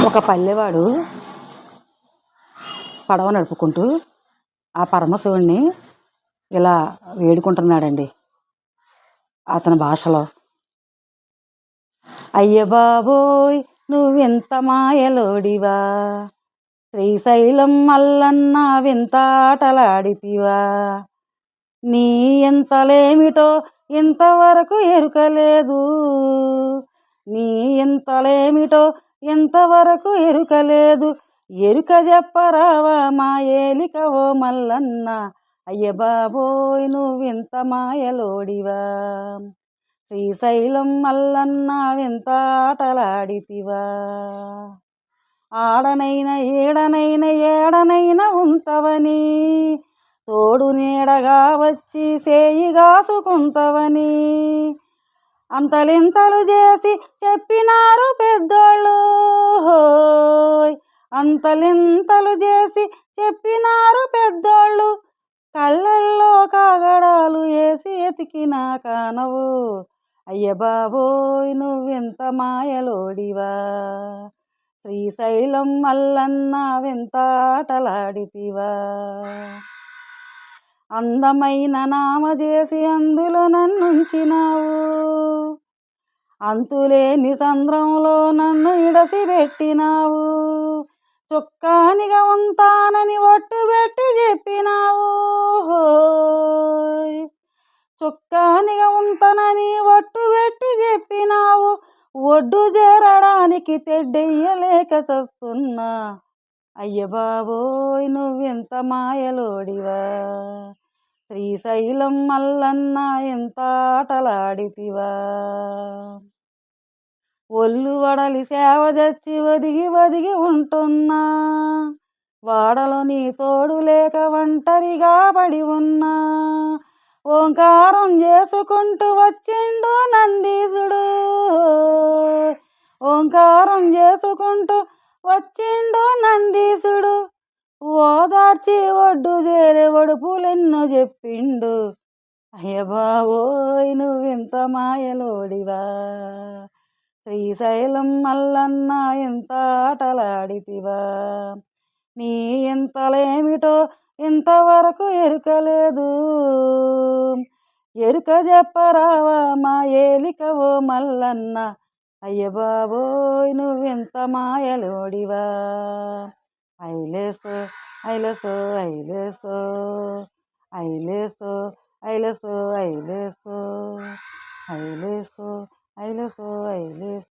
ఒక పల్లెవాడు పడవ నడుపుకుంటూ ఆ పరమశివుణ్ణి ఇలా వేడుకుంటున్నాడండి అతని భాషలో. అయ్య బాబోయ్ నువ్వెంత మాయలోడివా, శ్రీశైలం మల్లన్న వింత ఆటలాడితివా, నీ ఎంతలేమిటో ఇంతవరకు ఎరుకలేదు, నీ ఎంతలేమిటో ఎంతవరకు ఎరుకలేదు, ఎరుక చెప్పరావా మా ఏలిక ఓ మల్లన్న, అయ్య బాబోయ్ నువ్వింత మాయలోడివా, శ్రీశైలం మల్లన్న వింత ఆటలాడితివా, ఆడనైనా ఏడనైనా ఏడనైనా ఉంతవని, తోడు నీడగా వచ్చి సేయిగాసుకుంటవని, అంతలింతలు చేసి చెప్పినారు పెద్దోళ్ళు, అంతలింతలు చేసి చెప్పినారు పెద్దోళ్ళు, కళ్ళల్లో కాగడాలు వేసి ఎతికినా కానవు, అయ్య బాబోయ్ నువ్వెంత మాయలోడివా, శ్రీశైలం మల్లన్న వింత ఆటలాడితివా, అందమైన నామ చేసి అందులో నన్నుంచినావు, అంతులేని సంద్రంలో నన్ను ఇడసిపెట్టినావు, చుక్కానిగా ఉంటానని ఒట్టు పెట్టి చెప్పినావు, చుక్కానిగా ఉంటానని ఒట్టు పెట్టి చెప్పినావు, ఒడ్డు చేరడానికి తెడ్డెయ్యలేక చస్తున్నా, అయ్య బాబోయ్ నువ్వెంత మాయలోడివా, శ్రీశైలం మల్లన్న ఎంత ఆటలాడితివా, ఒళ్ళు వడలి సేవ చచ్చి ఒదిగి ఒదిగి ఉంటున్నా, వాడలో నీ తోడు లేక ఒంటరిగా పడి ఉన్నా, ఓంకారం చేసుకుంటూ వచ్చిండు నందీశుడు, ఓంకారం చేసుకుంటూ వచ్చిండు నందీశుడు, ఓదార్చి ఒడ్డు చేరే ఒడుపులెన్నో చెప్పిండు, అయ్య బాబోయ్ నువ్వెంత మాయలోడివా, శ్రీశైలం మల్లన్న ఎంత ఆటలాడితివా, నీ ఎంతలేమిటో ఇంతవరకు ఎరుకలేదు, ఎరుక చెప్పరావా మా ఏలిక ఓ మల్లన్న, అయ్య బాబోయ్ నువ్వెంత మాయలోడివా, ఐలేసో ఐలసో ఐలేసో ఐలేసో ఐలసో ఐలేసో ఐలేసో ఐలసో ఐలేసో.